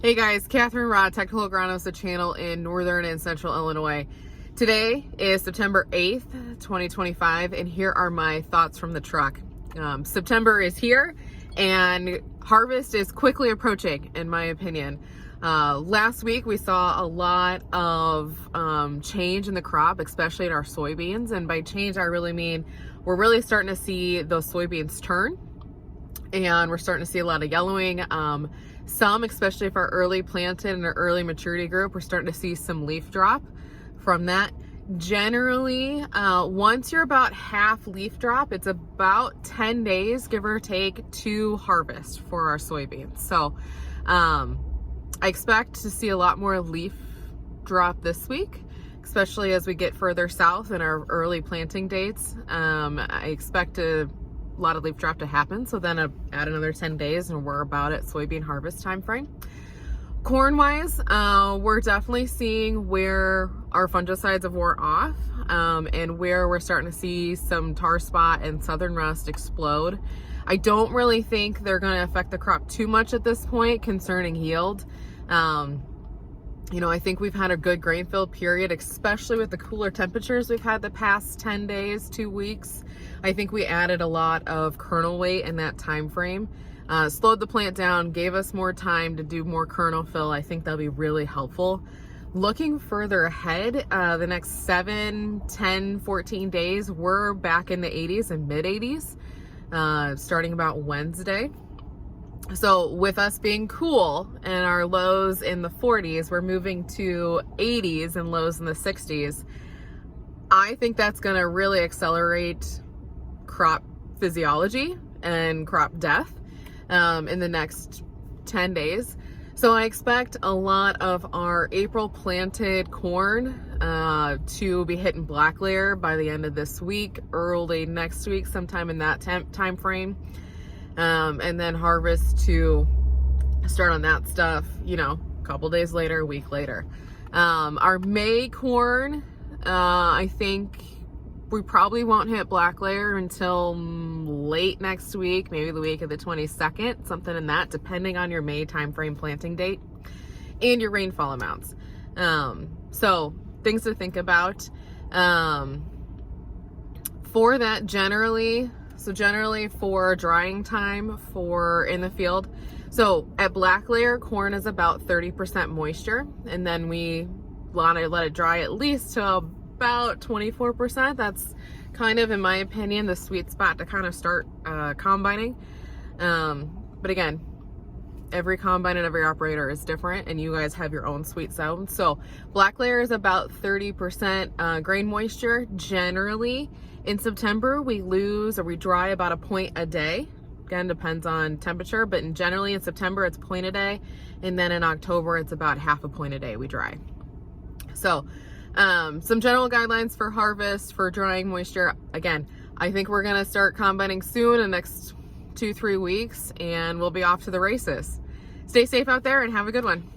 Hey guys, Katherine Rod, Technical Agronomist, a channel in Northern and Central Illinois. Today is September 8th, 2025, and here are my thoughts from the truck. September is here and harvest is quickly approaching, in my opinion. Last week we saw a lot of change in the crop, especially in our soybeans. And by change, I really mean we're really starting to see those soybeans turn, and we're starting to see a lot of yellowing. Some, especially if our early planted and our early maturity group, we're starting to see some leaf drop from that. Generally, once you're about half leaf drop, it's about 10 days, give or take, to harvest for our soybeans. So I expect to see a lot more leaf drop this week, especially as we get further south in our early planting dates. I expect a lot of leaf drop to happen, so then add another 10 days and we're about at soybean harvest time frame. Corn wise, we're definitely seeing where our fungicides have worn off, and where we're starting to see some tar spot and southern rust explode. I don't really think they're going to affect the crop too much at this point concerning yield. I think we've had a good grain fill period, especially with the cooler temperatures we've had the past 10 days, 2 weeks. I think we added a lot of kernel weight in that time frame. Slowed the plant down, gave us more time to do more kernel fill. I think that'll be really helpful. Looking further ahead, the next 7, 10, 14 days, we're back in the 80s and mid 80s, starting about Wednesday. So with us being cool and our lows in the 40s, we're moving to 80s and lows in the 60s. I think that's going to really accelerate crop physiology and crop death in the next 10 days. So I expect a lot of our April planted corn to be hitting black layer by the end of this week, early next week, sometime in that time frame. And then harvest to start on that stuff, a couple days later, a week later. Our May corn, I think we probably won't hit black layer until late next week, maybe the week of the 22nd, something in that, depending on your May timeframe planting date and your rainfall amounts. So things to think about. For that, generally for drying time for in the field, so at black layer, corn is about 30% moisture, and then we want to let it dry at least to about 24%. That's kind of, in my opinion, the sweet spot to kind of start combining. But again, every combine and every operator is different, and you guys have your own sweet zone. So black layer is about 30% grain moisture. Generally in September, we lose or we dry about a point a day. Again, depends on temperature, but generally in September it's a point a day, and then in October it's about half a point a day we dry. So some general guidelines for harvest for drying moisture. Again, I think we're gonna start combining soon in the next 2-3 weeks, and we'll be off to the races. Stay safe out there and have a good one.